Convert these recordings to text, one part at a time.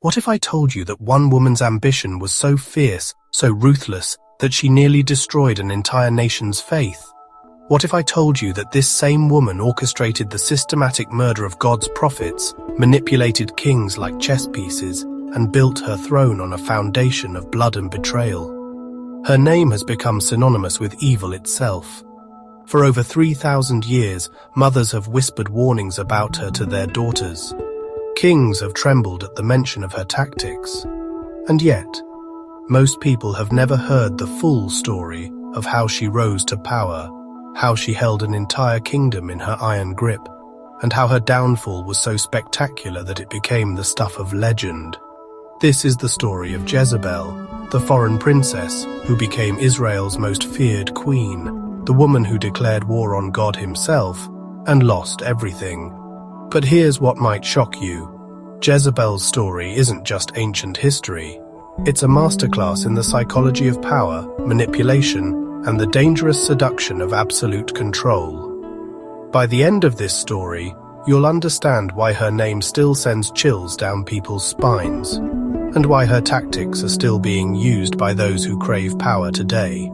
What if I told you that one woman's ambition was so fierce, so ruthless, that she nearly destroyed an entire nation's faith? What if I told you that this same woman orchestrated the systematic murder of God's prophets, manipulated kings like chess pieces, and built her throne on a foundation of blood and betrayal? Her name has become synonymous with evil itself. For over 3,000 years, mothers have whispered warnings about her to their daughters. Kings have trembled at the mention of her tactics. And yet, most people have never heard the full story of how she rose to power, how she held an entire kingdom in her iron grip, and how her downfall was so spectacular that it became the stuff of legend. This is the story of Jezebel, the foreign princess who became Israel's most feared queen, the woman who declared war on God himself and lost everything. But here's what might shock you. Jezebel's story isn't just ancient history. It's a masterclass in the psychology of power, manipulation, and the dangerous seduction of absolute control. By the end of this story, you'll understand why her name still sends chills down people's spines, and why her tactics are still being used by those who crave power today.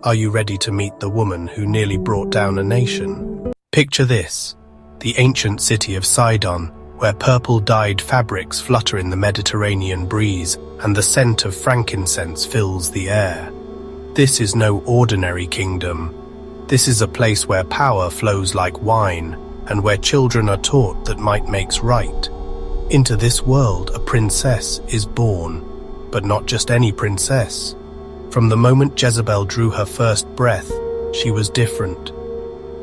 Are you ready to meet the woman who nearly brought down a nation? Picture this: the ancient city of Sidon, where purple-dyed fabrics flutter in the Mediterranean breeze and the scent of frankincense fills the air. This is no ordinary kingdom. This is a place where power flows like wine, and where children are taught that might makes right. Into this world, a princess is born, but not just any princess. From the moment Jezebel drew her first breath, she was different.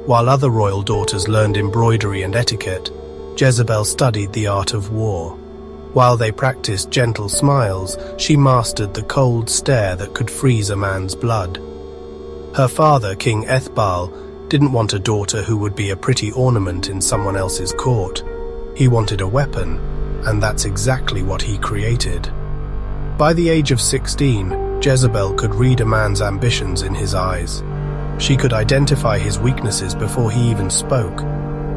While other royal daughters learned embroidery and etiquette, Jezebel studied the art of war. While they practiced gentle smiles, she mastered the cold stare that could freeze a man's blood. Her father, King Ahab, didn't want a daughter who would be a pretty ornament in someone else's court. He wanted a weapon, and that's exactly what he created. By the age of 16, Jezebel could read a man's ambitions in his eyes. She could identify his weaknesses before he even spoke.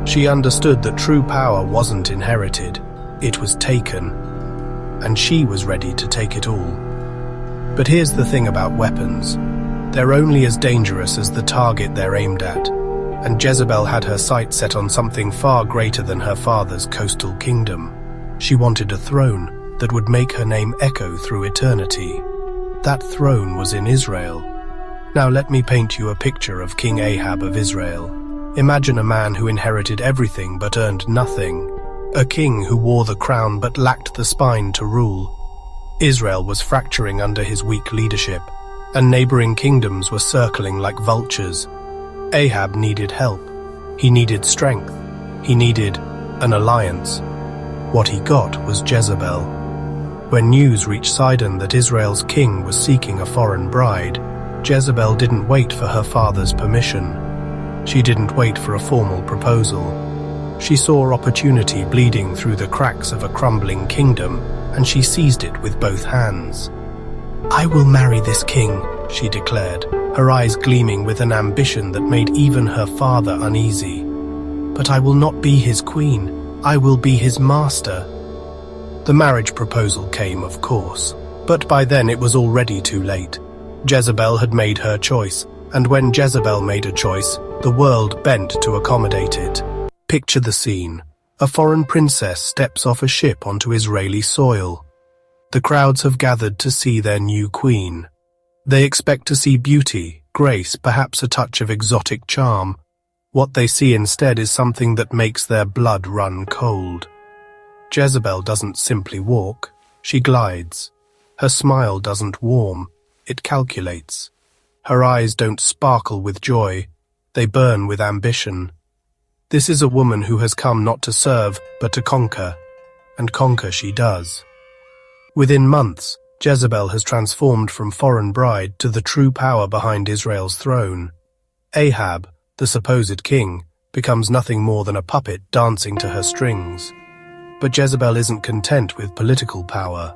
She understood that true power wasn't inherited, it was taken. And she was ready to take it all. But here's the thing about weapons. They're only as dangerous as the target they're aimed at. And Jezebel had her sights set on something far greater than her father's coastal kingdom. She wanted a throne that would make her name echo through eternity. That throne was in Israel. Now let me paint you a picture of King Ahab of Israel. Imagine a man who inherited everything but earned nothing. A king who wore the crown but lacked the spine to rule. Israel was fracturing under his weak leadership, and neighboring kingdoms were circling like vultures. Ahab needed help. He needed strength. He needed an alliance. What he got was Jezebel. When news reached Sidon that Israel's king was seeking a foreign bride, Jezebel didn't wait for her father's permission. She didn't wait for a formal proposal. She saw opportunity bleeding through the cracks of a crumbling kingdom, and she seized it with both hands. "I will marry this king," she declared, her eyes gleaming with an ambition that made even her father uneasy. "But I will not be his queen. I will be his master." The marriage proposal came, of course, but by then it was already too late. Jezebel had made her choice, and when Jezebel made a choice, the world bent to accommodate it. Picture the scene. A foreign princess steps off a ship onto Israeli soil. The crowds have gathered to see their new queen. They expect to see beauty, grace, perhaps a touch of exotic charm. What they see instead is something that makes their blood run cold. Jezebel doesn't simply walk, she glides. Her smile doesn't warm, it calculates. Her eyes don't sparkle with joy, they burn with ambition. This is a woman who has come not to serve, but to conquer, and conquer she does. Within months, Jezebel has transformed from foreign bride to the true power behind Israel's throne. Ahab, the supposed king, becomes nothing more than a puppet dancing to her strings. But Jezebel isn't content with political power.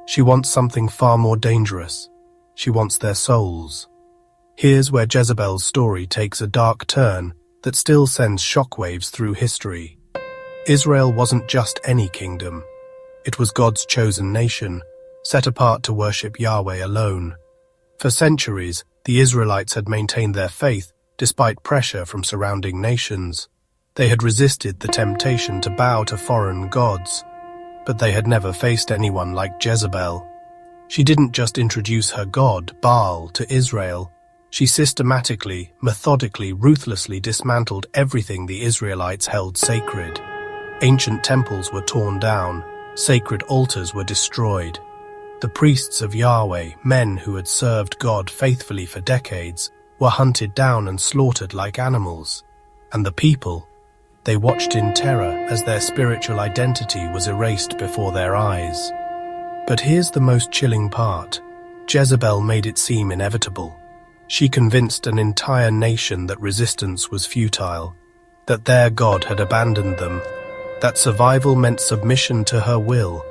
She wants something far more dangerous. She wants their souls. Here's where Jezebel's story takes a dark turn that still sends shockwaves through history. Israel wasn't just any kingdom. It was God's chosen nation, set apart to worship Yahweh alone. For centuries, the Israelites had maintained their faith despite pressure from surrounding nations. They had resisted the temptation to bow to foreign gods, but they had never faced anyone like Jezebel. She didn't just introduce her god, Baal, to Israel. She systematically, methodically, ruthlessly dismantled everything the Israelites held sacred. Ancient temples were torn down, sacred altars were destroyed. The priests of Yahweh, men who had served God faithfully for decades, were hunted down and slaughtered like animals. And the people, they watched in terror as their spiritual identity was erased before their eyes. But here's the most chilling part. Jezebel made it seem inevitable. She convinced an entire nation that resistance was futile, that their God had abandoned them, that survival meant submission to her will.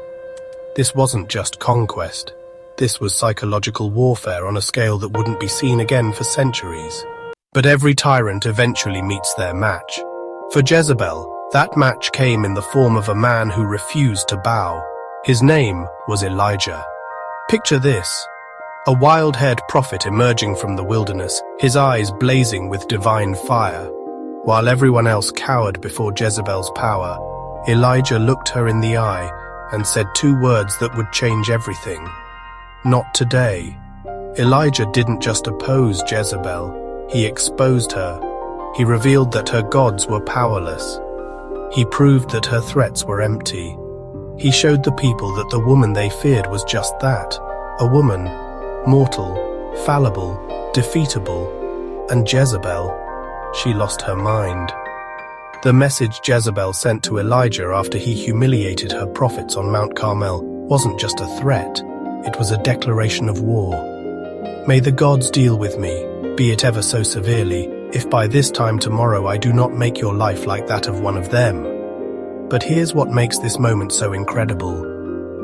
This wasn't just conquest. This was psychological warfare on a scale that wouldn't be seen again for centuries. But every tyrant eventually meets their match. For Jezebel, that match came in the form of a man who refused to bow. His name was Elijah. Picture this: a wild-haired prophet emerging from the wilderness, his eyes blazing with divine fire. While everyone else cowered before Jezebel's power, Elijah looked her in the eye and said two words that would change everything. Not today. Elijah didn't just oppose Jezebel, he exposed her. He revealed that her gods were powerless. He proved that her threats were empty. He showed the people that the woman they feared was just that, a woman, mortal, fallible, defeatable. And Jezebel, she lost her mind. The message Jezebel sent to Elijah after he humiliated her prophets on Mount Carmel wasn't just a threat, it was a declaration of war. May the gods deal with me, be it ever so severely, if by this time tomorrow I do not make your life like that of one of them. But here's what makes this moment so incredible.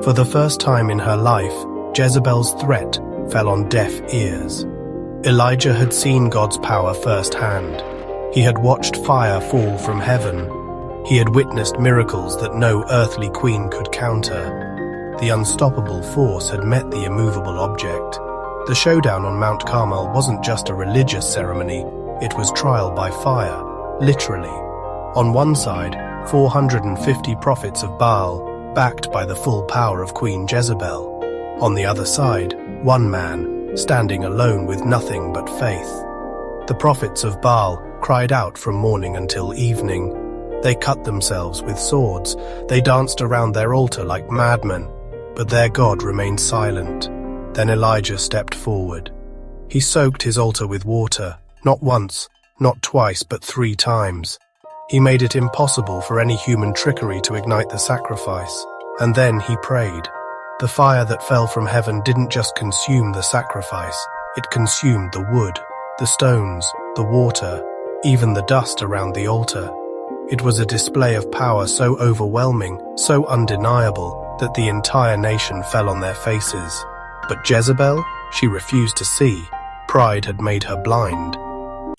For the first time in her life, Jezebel's threat fell on deaf ears. Elijah had seen God's power firsthand. He had watched fire fall from heaven. He had witnessed miracles that no earthly queen could counter. The unstoppable force had met the immovable object. The showdown on Mount Carmel wasn't just a religious ceremony, it was trial by fire, literally. On one side, 450 prophets of Baal, backed by the full power of Queen Jezebel. On the other side, one man, standing alone with nothing but faith. The prophets of Baal cried out from morning until evening. They cut themselves with swords. They danced around their altar like madmen. But their God remained silent. Then Elijah stepped forward. He soaked his altar with water, not once, not twice, but 3 times. He made it impossible for any human trickery to ignite the sacrifice. And then he prayed. The fire that fell from heaven didn't just consume the sacrifice, it consumed the wood, the stones, the water, even the dust around the altar. It was a display of power so overwhelming, so undeniable, that the entire nation fell on their faces. But Jezebel, she refused to see. Pride had made her blind.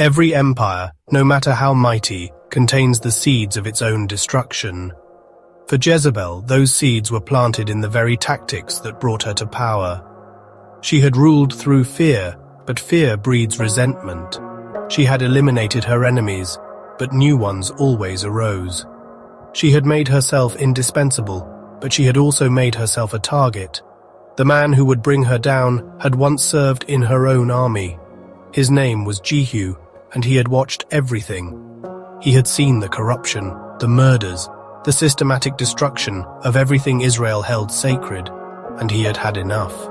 Every empire, no matter how mighty, contains the seeds of its own destruction. For Jezebel, those seeds were planted in the very tactics that brought her to power. She had ruled through fear, but fear breeds resentment. She had eliminated her enemies, but new ones always arose. She had made herself indispensable, but she had also made herself a target. The man who would bring her down had once served in her own army. His name was Jehu, and he had watched everything. He had seen the corruption, the murders, the systematic destruction of everything Israel held sacred, and he had had enough.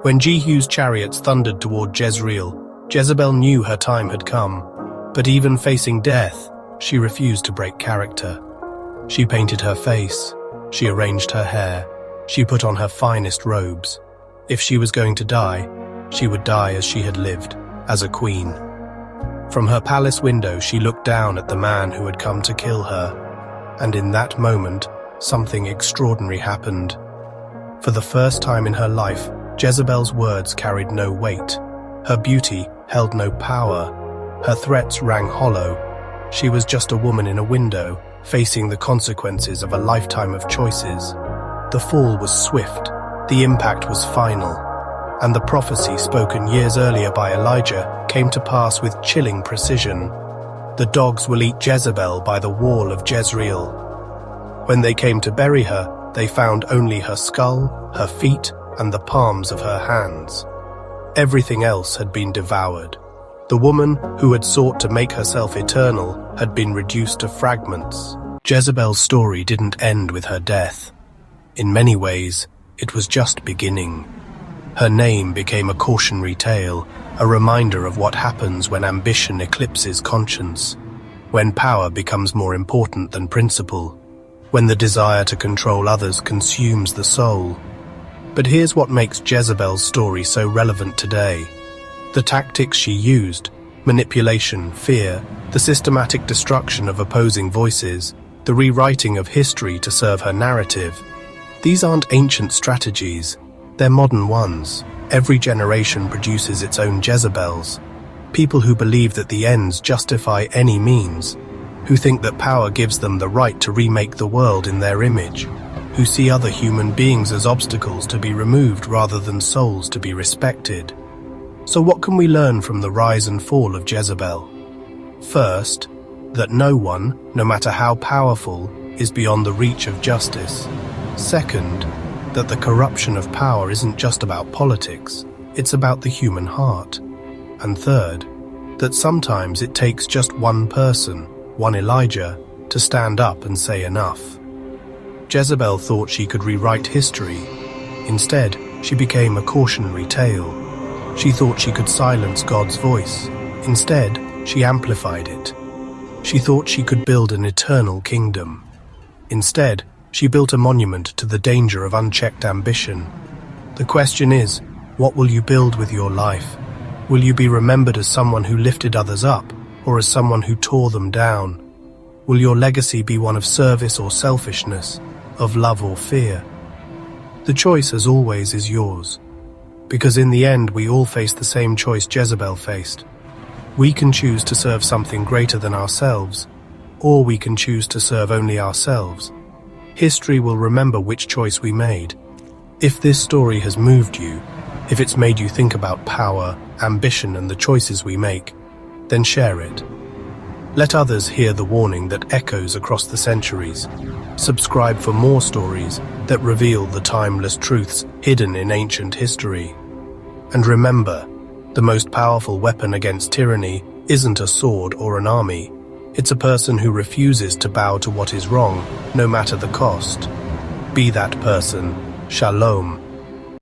When Jehu's chariots thundered toward Jezreel, Jezebel knew her time had come, but even facing death, she refused to break character. She painted her face, she arranged her hair, she put on her finest robes. If she was going to die, she would die as she had lived, as a queen. From her palace window, she looked down at the man who had come to kill her. And in that moment, something extraordinary happened. For the first time in her life, Jezebel's words carried no weight. Her beauty held no power. Her threats rang hollow. She was just a woman in a window, facing the consequences of a lifetime of choices. The fall was swift, the impact was final, and the prophecy spoken years earlier by Elijah came to pass with chilling precision. The dogs will eat Jezebel by the wall of Jezreel. When they came to bury her, they found only her skull, her feet, and the palms of her hands. Everything else had been devoured. The woman who had sought to make herself eternal had been reduced to fragments. Jezebel's story didn't end with her death. In many ways, it was just beginning. Her name became a cautionary tale, a reminder of what happens when ambition eclipses conscience, when power becomes more important than principle, when the desire to control others consumes the soul. But here's what makes Jezebel's story so relevant today. The tactics she used, manipulation, fear, the systematic destruction of opposing voices, the rewriting of history to serve her narrative. These aren't ancient strategies, they're modern ones. Every generation produces its own Jezebels. People who believe that the ends justify any means, who think that power gives them the right to remake the world in their image, who see other human beings as obstacles to be removed rather than souls to be respected. So what can we learn from the rise and fall of Jezebel? First, that no one, no matter how powerful, is beyond the reach of justice. Second, that the corruption of power isn't just about politics, it's about the human heart. And third, that sometimes it takes just one person, one Elijah, to stand up and say enough. Jezebel thought she could rewrite history. Instead, she became a cautionary tale. She thought she could silence God's voice. Instead, she amplified it. She thought she could build an eternal kingdom. Instead, she built a monument to the danger of unchecked ambition. The question is, what will you build with your life? Will you be remembered as someone who lifted others up, or as someone who tore them down? Will your legacy be one of service or selfishness, of love or fear? The choice, as always, is yours. Because in the end, we all face the same choice Jezebel faced. We can choose to serve something greater than ourselves, or we can choose to serve only ourselves. History will remember which choice we made. If this story has moved you, if it's made you think about power, ambition, and the choices we make, then share it. Let others hear the warning that echoes across the centuries. Subscribe for more stories that reveal the timeless truths hidden in ancient history. And remember, the most powerful weapon against tyranny isn't a sword or an army. It's a person who refuses to bow to what is wrong, no matter the cost. Be that person. Shalom.